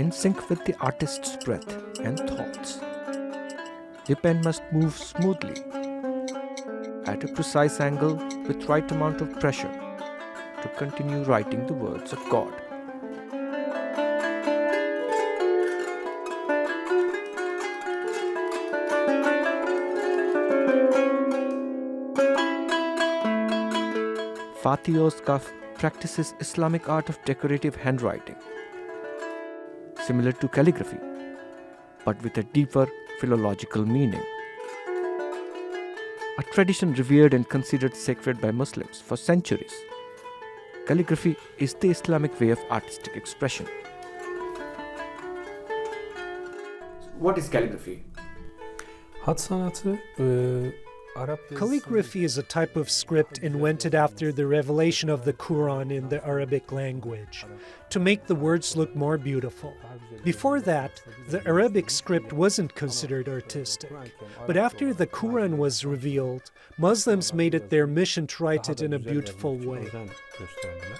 in sync with the artist's breath and thoughts. The pen must move smoothly, at a precise angle with right amount of pressure to continue writing the words of God. Fatih Özkaf practices Islamic art of decorative handwriting, similar to calligraphy, but with a deeper philological meaning. A tradition revered and considered sacred by Muslims for centuries, calligraphy is the Islamic way of artistic expression. What is calligraphy? Hat sanatı, Arap yazısı- Calligraphy is a type of script invented after the revelation of the Quran in the Arabic language, to make the words look more beautiful. Before that, the Arabic script wasn't considered artistic. But after the Quran was revealed, Muslims made it their mission to write it in a beautiful way. Gösterdiler.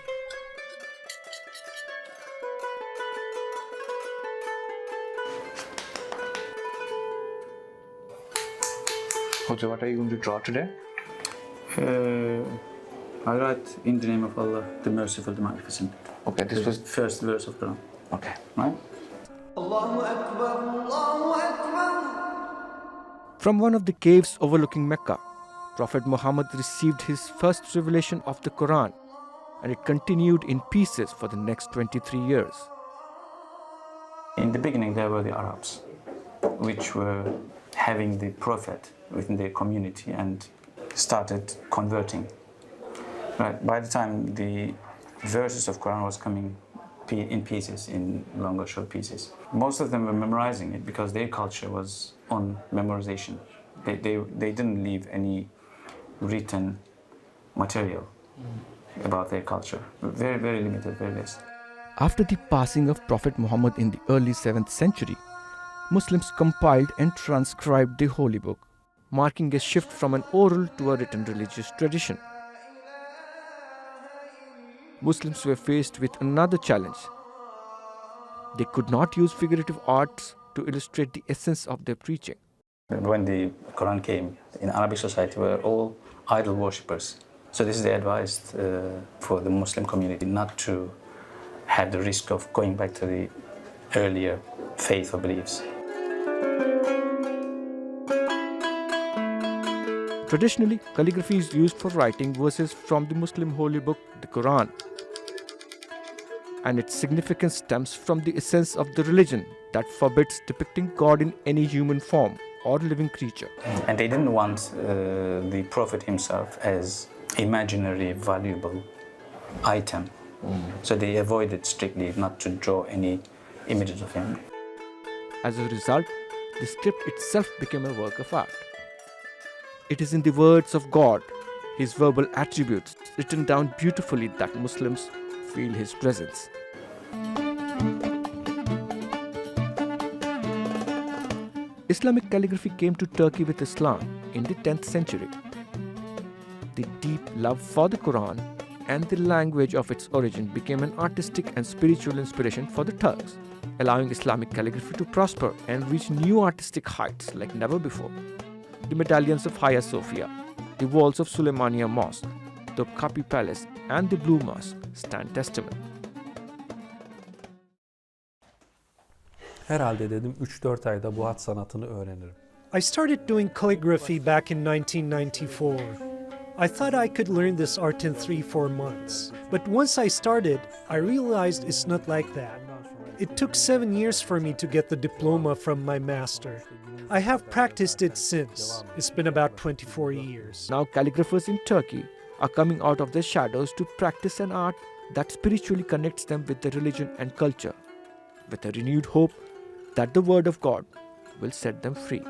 Okay, what are you going to draw today? I write in the name of Allah, the merciful, the magnificent. Okay, this The was... first verse of Quran, Okay. right? From one of the caves overlooking Mecca, Prophet Muhammad received his first revelation of the Quran, and it continued in pieces for the next 23 years. In the beginning, there were the Arabs, which were having the Prophet within their community and started converting. Right. By the time the verses of Quran was coming in pieces, in longer short pieces, most of them were memorizing it because their culture was on memorization. They didn't leave any written material about their culture. Very, very limited, very less. After the passing of Prophet Muhammad in the early 7th century, Muslims compiled and transcribed the Holy Book, marking a shift from an oral to a written religious tradition. Muslims were faced with another challenge. They could not use figurative arts to illustrate the essence of their preaching. When the Quran came, in Arabic society, we were all idol worshippers. So this is the advice for the Muslim community, not to have the risk of going back to the earlier faith or beliefs. Traditionally, calligraphy is used for writing verses from the Muslim holy book, the Quran. And its significance stems from the essence of the religion that forbids depicting God in any human form or living creature. And they didn't want the Prophet himself as imaginary, valuable item. So they avoided strictly not to draw any images of him. As a result, the script itself became a work of art. It is in the words of God, His verbal attributes written down beautifully, that Muslims feel His presence. Islamic calligraphy came to Turkey with Islam in the 10th century. The deep love for the Quran and the language of its origin became an artistic and spiritual inspiration for the Turks, allowing Islamic calligraphy to prosper and reach new artistic heights like never before. The medallions of Hagia Sophia, the walls of Süleymaniye Mosque, the Topkapi Palace and the Blue Mosque stand testament. Herhalde dedim 3-4 ayda bu hat sanatını öğrenirim. I started doing calligraphy back in 1994. I thought I could learn this art in 3-4 months. But once I started, I realized it's not like that. It took 7 years for me to get the diploma from my master. I have practiced it since. It's been about 24 years. Now calligraphers in Turkey are coming out of their shadows to practice an art that spiritually connects them with their religion and culture, with a renewed hope that the word of God will set them free.